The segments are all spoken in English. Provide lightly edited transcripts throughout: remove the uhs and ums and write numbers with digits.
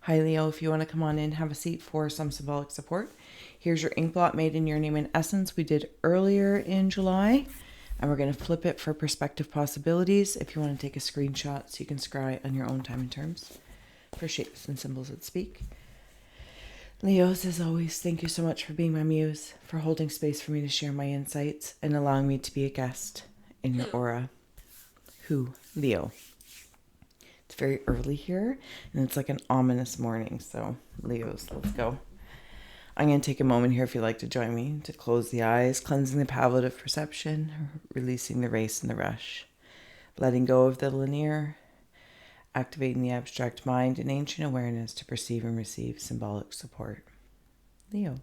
Hi Leo, if you want to come on in, have a seat for some symbolic support. Here's your ink blot made in your name and essence we did earlier in July. And we're going to flip it for perspective possibilities. If you want to take a screenshot so you can scry on your own time and terms. For shapes and symbols that speak. Leos, as always, thank you so much for being my muse, for holding space for me to share my insights, and allowing me to be a guest in your aura. Who? Leo. It's very early here, and it's like an ominous morning, so Leos, let's go. I'm going to take a moment here if you'd like to join me to close the eyes, cleansing the palette of perception, releasing the race and the rush, letting go of the linear, activating the abstract mind and ancient awareness to perceive and receive symbolic support. Leo,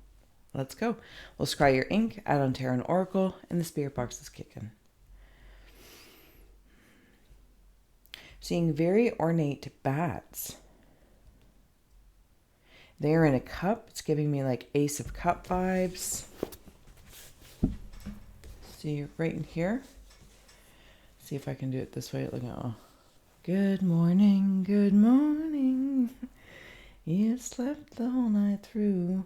let's go. We'll scry your ink, add on tarot and oracle, and the spirit box is kicking. Seeing very ornate bats. They're in a cup. It's giving me like Ace of Cup vibes. See right in here. See if I can do it this way. Look at, oh. Good morning, good morning. You slept the whole night through.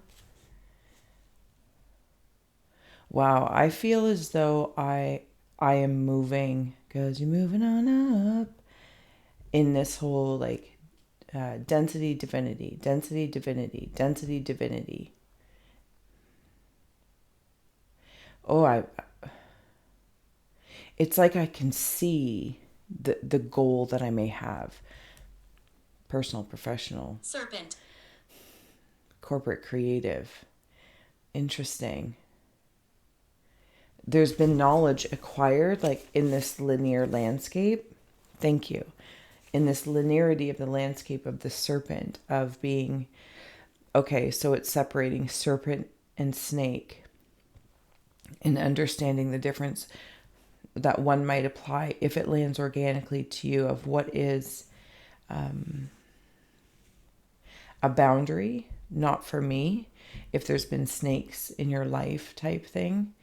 Wow, I feel as though I am moving, because you're moving on up in this whole like density, divinity, density, divinity, density, divinity. Oh, it's like I can see the goal that I may have. Personal, professional. Serpent. Corporate, creative. Interesting. There's been knowledge acquired like in this linear landscape. Thank you. In this linearity of the landscape of the serpent, of being, okay, so it's separating serpent and snake and understanding the difference that one might apply if it lands organically to you of what is a boundary, not for me, if there's been snakes in your life type thing.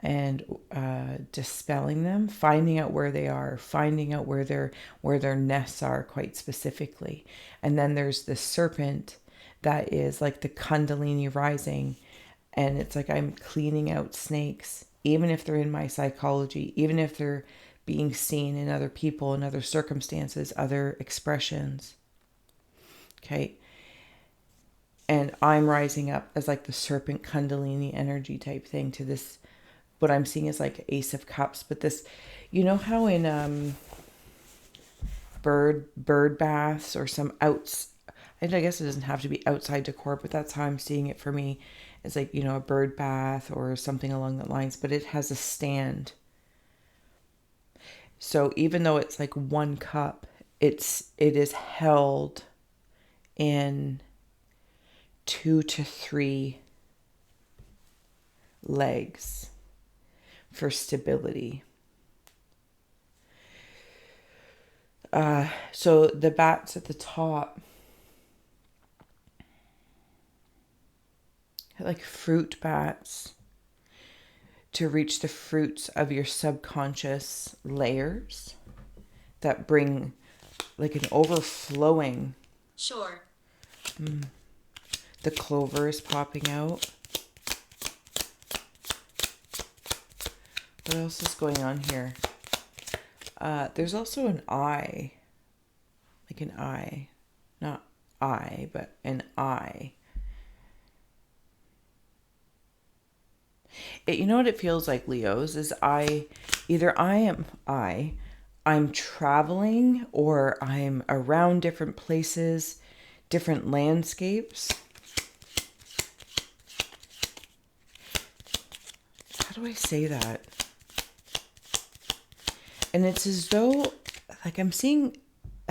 And dispelling them, finding out where they are, finding out where their nests are quite specifically. And then there's the serpent that is like the Kundalini rising, and it's like I'm cleaning out snakes, even if they're in my psychology, even if they're being seen in other people, in other circumstances, other expressions. Okay. And I'm rising up as like the serpent Kundalini energy type thing to this. What I'm seeing is like Ace of Cups, but this, you know how in bird baths or some outs, I guess it doesn't have to be outside decor, but that's how I'm seeing it for me. It's like, you know, a bird bath or something along that lines, but it has a stand. So even though it's like one cup, it is held in 2 to 3 legs for stability. So the bats at the top, like fruit bats, to reach the fruits of your subconscious layers that bring like an overflowing. Sure. The clover is popping out. What else is going on here? There's also an eye. Like an eye. Not eye, but an eye. You know what it feels like, Leos, is I'm traveling, or I'm around different places, different landscapes. How do I say that? And it's as though, like, I'm seeing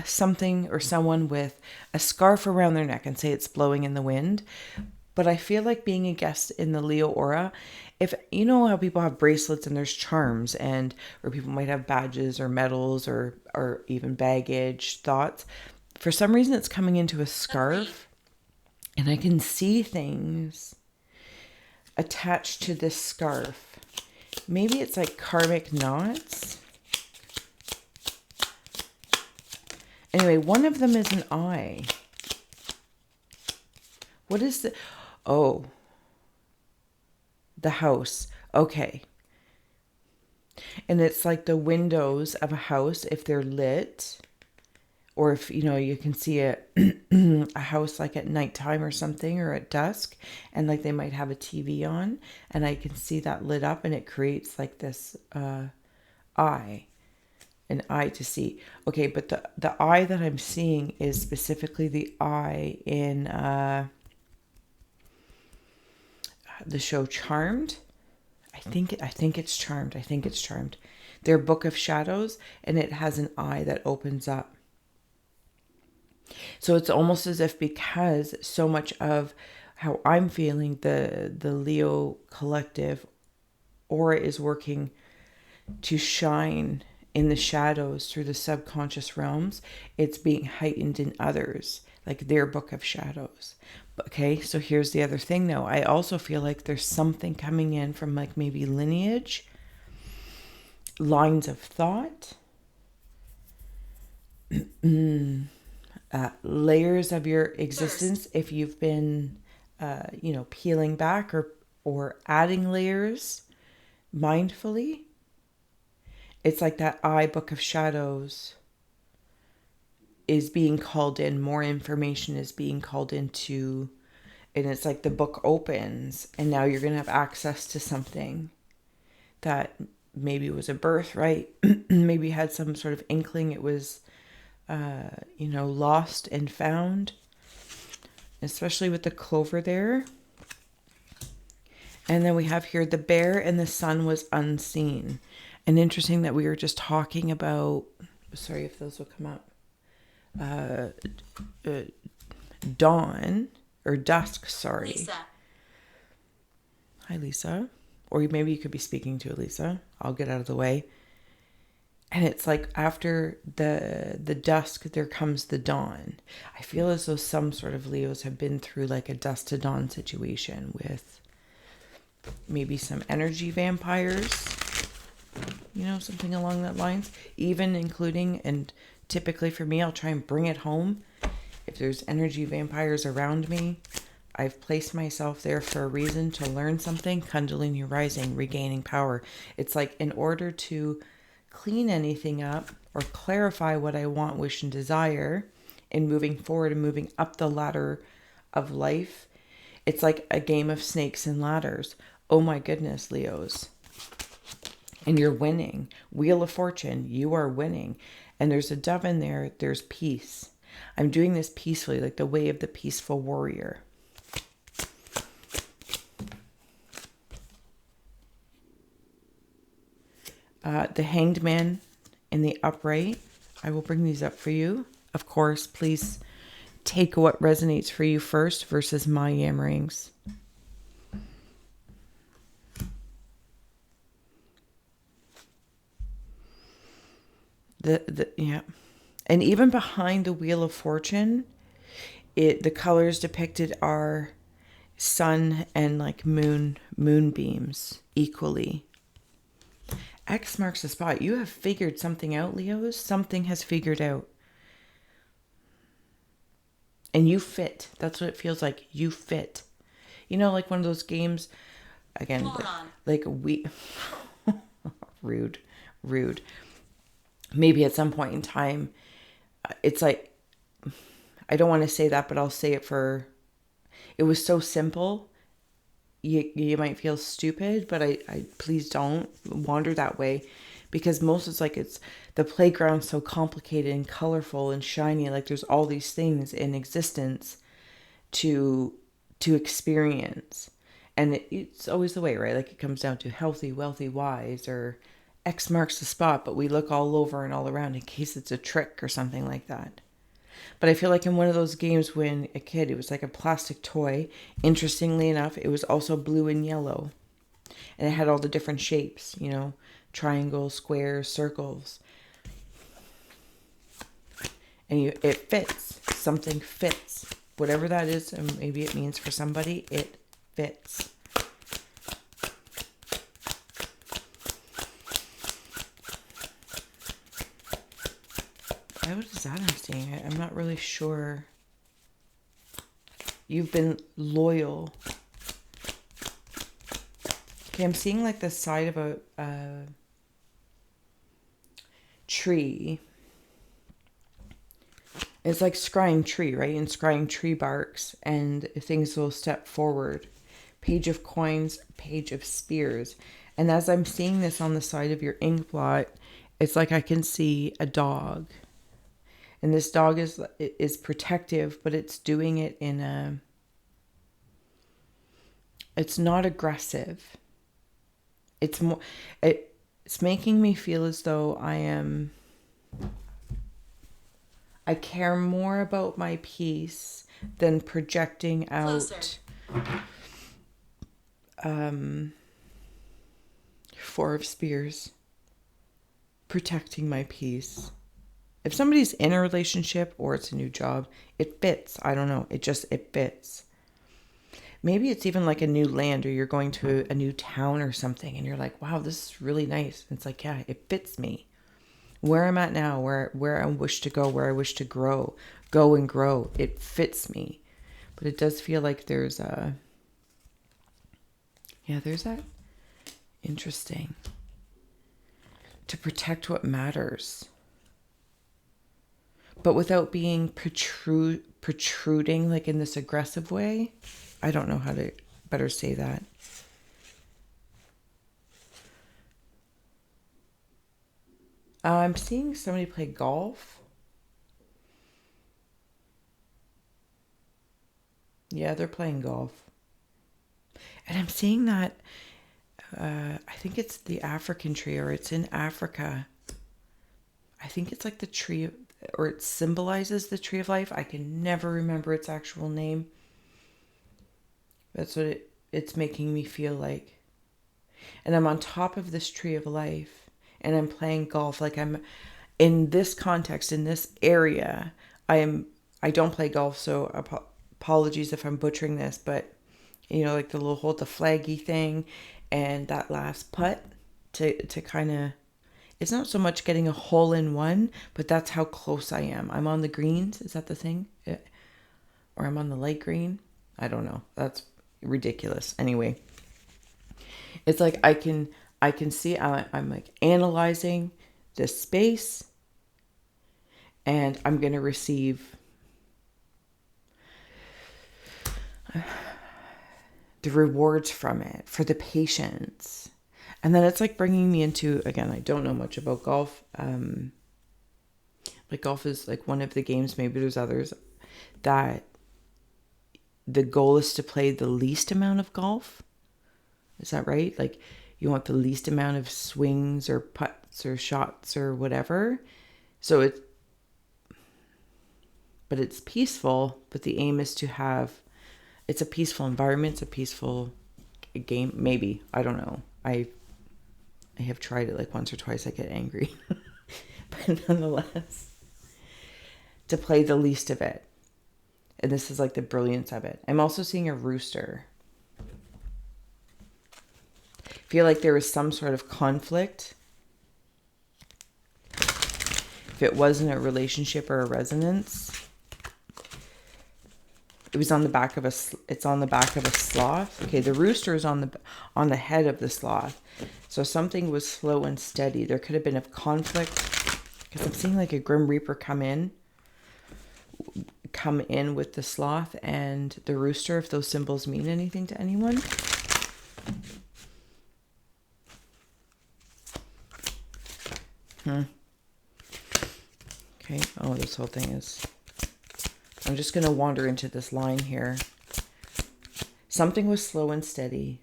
something or someone with a scarf around their neck, and say it's blowing in the wind. But I feel like being a guest in the Leo aura, if you know how people have bracelets and there's charms, or people might have badges or medals or even baggage, thoughts. For some reason, it's coming into a scarf, and I can see things attached to this scarf. Maybe it's like karmic knots. Anyway, one of them is an eye. What is the... Oh, the house. Okay. And it's like the windows of a house, if they're lit, or if, you know, you can see a house like at nighttime or something, or at dusk, and like they might have a TV on, and I can see that lit up, and it creates like this eye, an eye to see. Okay, but the eye that I'm seeing is specifically the eye in the show Charmed. I think it's Charmed. I think it's Charmed. Their Book of Shadows, and it has an eye that opens up. So it's almost as if, because so much of how I'm feeling, the Leo collective aura is working to shine in the shadows through the subconscious realms, it's being heightened in others, like their Book of Shadows. Okay, so here's the other thing though. I also feel like there's something coming in from like maybe lineage, lines of thought, layers of your existence. If you've been, peeling back or adding layers mindfully, it's like that Book of Shadows is being called in. More information is being called into, and it's like the book opens, and now you're going to have access to something that maybe was a birthright, maybe had some sort of inkling it was, lost and found, especially with the clover there. And then we have here the bear and the sun was unseen. And interesting that we were just talking about, sorry if those will come up, dawn or dusk, sorry. Lisa. Hi, Lisa. Or maybe you could be speaking to Elisa. I'll get out of the way. And it's like after the dusk, there comes the dawn. I feel as though some sort of Leos have been through like a dusk to dawn situation with maybe some energy vampires, something along that lines, even including, and typically for me, I'll try and bring it home. If there's energy vampires around me, I've placed myself there for a reason, to learn something. Kundalini rising, regaining power. It's like in order to clean anything up or clarify what I want, wish, and desire in moving forward and moving up the ladder of life, it's like a game of snakes and ladders. Oh my goodness, Leos. And you're winning. Wheel of Fortune, you are winning. And there's a dove in there. There's peace. I'm doing this peacefully, like the way of the peaceful warrior. The Hanged Man in the upright. I will bring these up for you. Of course, please take what resonates for you first versus my yammerings. Yeah. And even behind the Wheel of Fortune, the colors depicted are sun and like moonbeams equally. X marks the spot. You have figured something out, Leos. Something has figured out. And you fit. That's what it feels like. You fit. Like one of those games, again, like we... rude. Maybe at some point in time, it's like, I don't want to say that, but I'll say it for, it was so simple. You might feel stupid, but I please don't wander that way, because most it's like it's the playground's so complicated and colorful and shiny. Like there's all these things in existence to experience. And it's always the way, right? Like it comes down to healthy, wealthy, wise, or X marks the spot, but we look all over and all around in case it's a trick or something like that. But I feel like in one of those games when a kid, it was like a plastic toy. Interestingly enough, it was also blue and yellow. And it had all the different shapes, triangles, squares, circles. And it fits. Something fits. Whatever that is, and maybe it means for somebody, it fits. What is that I'm seeing? I'm not really sure. You've been loyal. Okay, I'm seeing like the side of a tree. It's like scrying tree, right? And scrying tree barks, and things will step forward. Page of coins, page of spears. And as I'm seeing this on the side of your ink blot, it's like I can see a dog. And this dog is protective, but it's doing it in a... It's not aggressive. It's more... It's making me feel as though I care more about my peace than projecting out... Four of Spears. Protecting my peace. If somebody's in a relationship or it's a new job, it fits. I don't know. It fits. Maybe it's even like a new land, or you're going to a new town or something and you're like, wow, this is really nice. And it's like, yeah, it fits me. Where I'm at now, where I wish to go, where I wish to go and grow, it fits me. But it does feel like there's that. Interesting. To protect what matters. But without being protruding like in this aggressive way. I don't know how to better say that. I'm seeing somebody play golf. Yeah, they're playing golf. And I'm seeing that, I think it's the African tree, or it's in Africa. I think it's like the tree, or it symbolizes the tree of life. I can never remember its actual name. That's what it's making me feel like. And I'm on top of this tree of life, and I'm playing golf. Like I'm in this context, in this area. I don't play golf, so apologies if I'm butchering this, but like the little hold the flaggy thing and that last putt to kind of, it's not so much getting a hole in one, but that's how close I am. I'm on the greens. Is that the thing? Or I'm on the light green. I don't know. That's ridiculous. Anyway, it's like I can see I'm like analyzing this space, and I'm going to receive the rewards from it, for the patience. And then it's like bringing me into, again, I don't know much about golf. Like golf is like one of the games, maybe there's others, that the goal is to play the least amount of golf. Is that right? Like you want the least amount of swings or putts or shots or whatever. So but it's peaceful, but the aim is to have, it's a peaceful environment, it's a peaceful game, maybe. I don't know. I have tried it like once or twice. I get angry. But nonetheless, to play the least of it. And this is like the brilliance of it. I'm also seeing a rooster. I feel like there was some sort of conflict. If it wasn't a relationship or a resonance. It was on the back of it's on the back of a sloth. Okay, the rooster is on the head of the sloth. So something was slow and steady. There could have been a conflict, because I'm seeing like a Grim Reaper come in with the sloth and the rooster, if those symbols mean anything to anyone. Okay, oh, this whole thing is... I'm just going to wander into this line here. Something was slow and steady.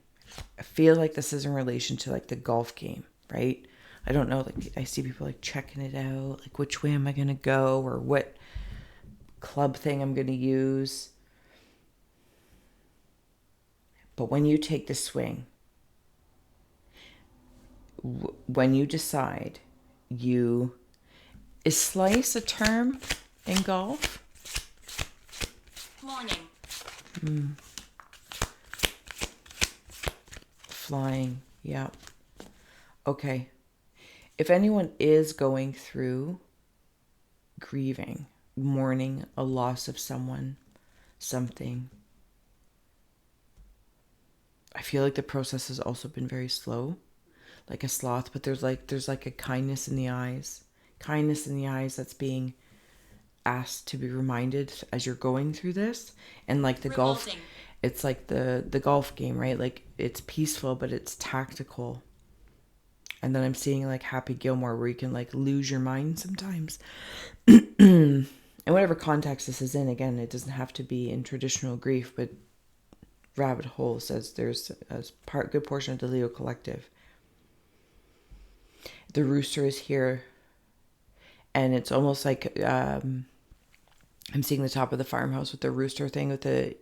I feel like this is in relation to like the golf game, right? I don't know. Like I see people like checking it out. Like which way am I going to go, or what club thing I'm going to use. But when you take the swing, when you decide, is slice a term in golf? Morning. Flying, yeah. Okay. If anyone is going through grieving, mourning a loss of someone, something, I feel like the process has also been very slow, like a sloth, but there's like a kindness in the eyes. Kindness in the eyes that's being asked to be reminded as you're going through this. And like the golf, it's like the golf game, right? Like it's peaceful, but it's tactical. And then I'm seeing like Happy Gilmore, where you can like lose your mind sometimes. And whatever context this is in, again, it doesn't have to be in traditional grief, but Rabbit Hole says there's a good portion of the Leo collective. The rooster is here, and it's almost like I'm seeing the top of the farmhouse with the rooster thing, with the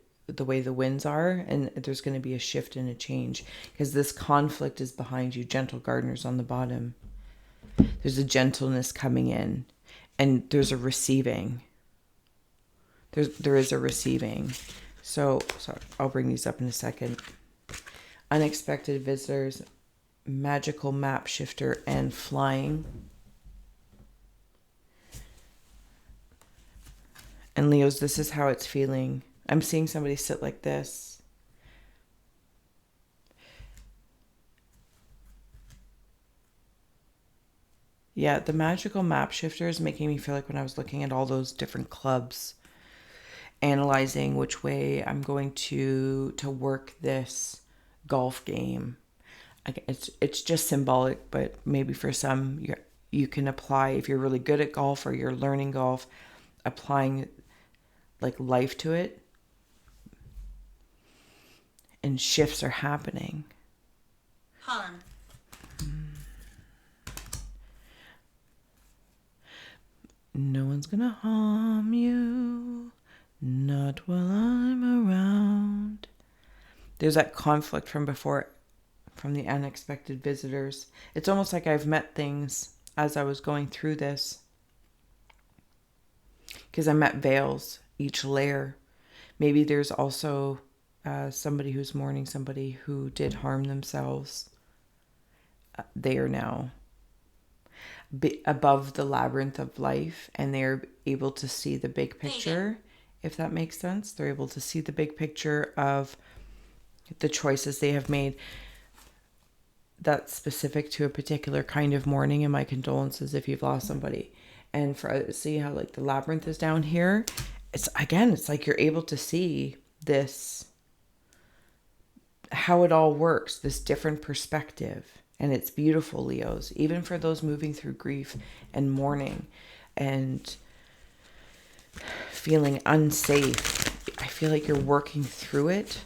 way the winds are, and there's going to be a shift and a change because this conflict is behind you. Gentle gardeners on the bottom. There's a gentleness coming in, and there's a receiving. There is a receiving. So I'll bring these up in a second. Unexpected visitors, magical map shifter, and flying. And Leos, this is how it's feeling. I'm seeing somebody sit like this. Yeah, the magical map shifter is making me feel like when I was looking at all those different clubs, analyzing which way I'm going to work this golf game. It's just symbolic, but maybe for some you can apply, if you're really good at golf or you're learning golf, applying like life to it, and shifts are happening. Harm. No one's gonna harm you, not while I'm around. There's that conflict from before, from the unexpected visitors. It's almost like I've met things as I was going through this, because I met veils, each layer. Maybe there's also somebody who's mourning somebody who did harm themselves. They are now above the labyrinth of life, and they're able to see the big picture, if that makes sense. They're able to see the big picture of the choices they have made. That's specific to a particular kind of mourning, and my condolences if you've lost somebody. And see how like the labyrinth is down here. It's like you're able to see this, how it all works, this different perspective. And it's beautiful, Leos, even for those moving through grief and mourning and feeling unsafe. I feel like you're working through it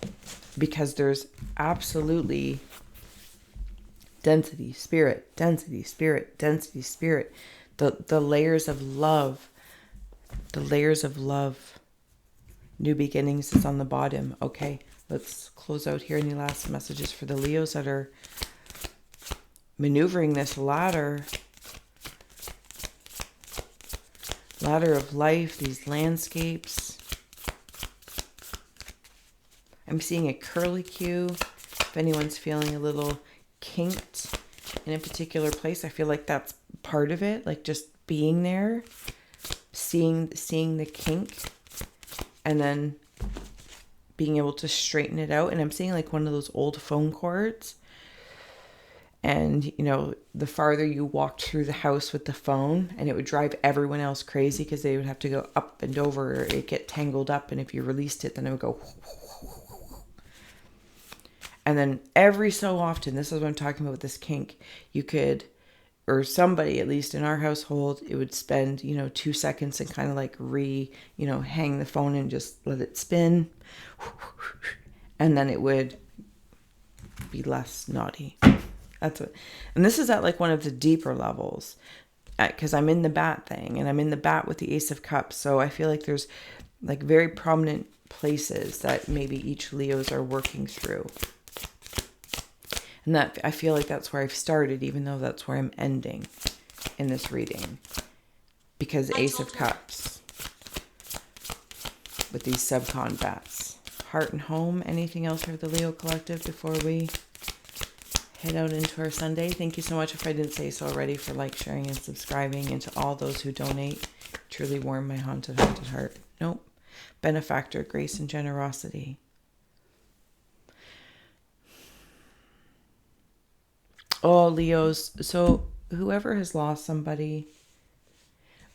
because there's absolutely density, spirit, density, spirit, density, spirit. The layers of love, New beginnings is on the bottom. Okay, let's close out here. Any last messages for the Leos that are maneuvering this ladder of life, these landscapes? I'm seeing a curlicue. If anyone's feeling a little kinked in a particular place, I feel like that's part of it, like just being there, seeing the kink, and then being able to straighten it out. And I'm seeing like one of those old phone cords. And, you know, the farther you walked through the house with the phone, and it would drive everyone else crazy because they would have to go up and over, or it get tangled up. And if you released it, then it would go. And then every so often, this is what I'm talking about with this kink, you could, or somebody, at least in our household, it would spend, 2 seconds and kind of like hang the phone and just let it spin. And then it would be less naughty. That's what, and this is at like one of the deeper levels, because I'm in the bat thing, and I'm in the bat with the Ace of Cups. So I feel like there's like very prominent places that maybe each Leos are working through. And that, I feel like that's where I've started, even though that's where I'm ending in this reading. Because Ace of Cups with these subcon bats. Heart and home. Anything else for the Leo Collective before we head out into our Sunday? Thank you so much, if I didn't say so already, for like, sharing, and subscribing. And to all those who donate, truly warm my haunted heart. Nope. Benefactor, grace and generosity. Oh, Leos. So whoever has lost somebody,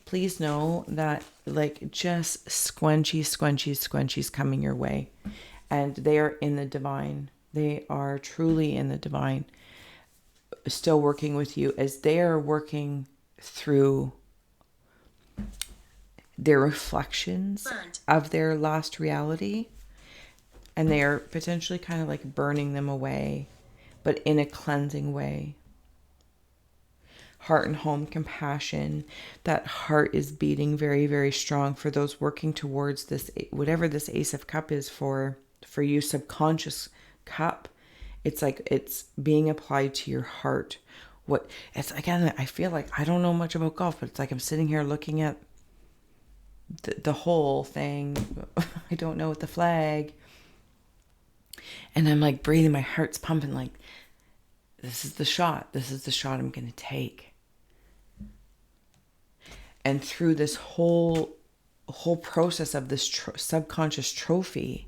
please know that like just squenchies coming your way. And they are in the divine. They are truly in the divine. Still working with you as they are working through their reflections of their last reality. And they are potentially kind of like burning them away, but in a cleansing way. Heart and home compassion. That heart is beating very, very strong for those working towards this, whatever this Ace of Cup is for you, subconscious cup. It's like it's being applied to your heart. What it's again, I feel like I don't know much about golf, but it's like I'm sitting here looking at the whole thing. I don't know what the flag. And I'm like breathing, my heart's pumping like, this is the shot. This is the shot I'm going to take. And through this whole process of this subconscious trophy,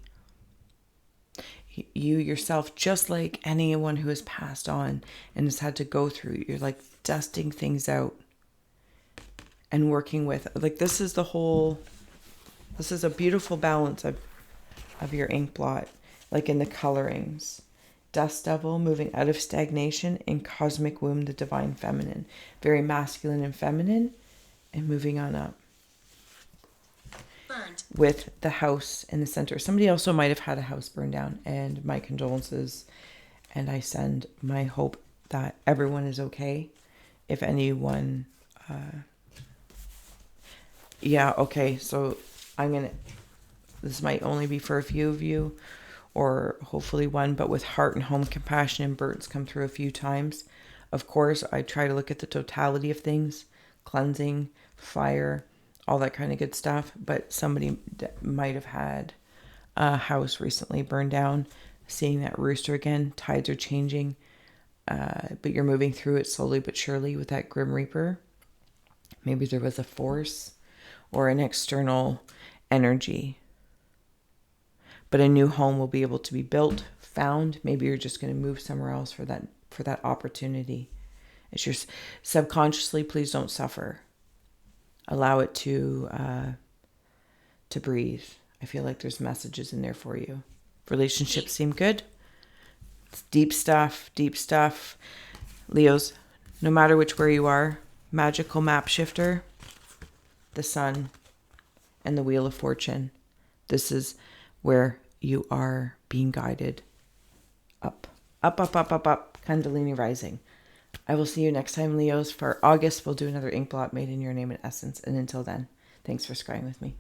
you yourself, just like anyone who has passed on and has had to go through, you're like dusting things out and working with, like this is a beautiful balance of your ink blot, like in the colorings. Dust Devil, moving out of stagnation, in Cosmic Womb, the Divine Feminine. Very masculine and feminine, and moving on up. Burned. With the house in the center. Somebody also might have had a house burned down, and my condolences. And I send my hope that everyone is okay. If anyone... yeah, okay, so this might only be for a few of you, or hopefully one, but with heart and home compassion and birds come through a few times. Of course, I try to look at the totality of things, cleansing, fire, all that kind of good stuff. But somebody might have had a house recently burned down, seeing that rooster again, tides are changing, but you're moving through it slowly but surely with that Grim Reaper. Maybe there was a force or an external energy. But a new home will be able to be built, found. Maybe you're just going to move somewhere else for that opportunity. It's your subconsciously, please don't suffer. Allow it to breathe. I feel like there's messages in there for you. Relationships seem good. It's deep stuff. Leos, no matter which where you are, magical map shifter, the sun, and the Wheel of Fortune. This is where you are being guided up. Kundalini rising. I will see you next time, Leos. For August, we'll do another ink blot made in your name and essence. And until then, thanks for scrying with me.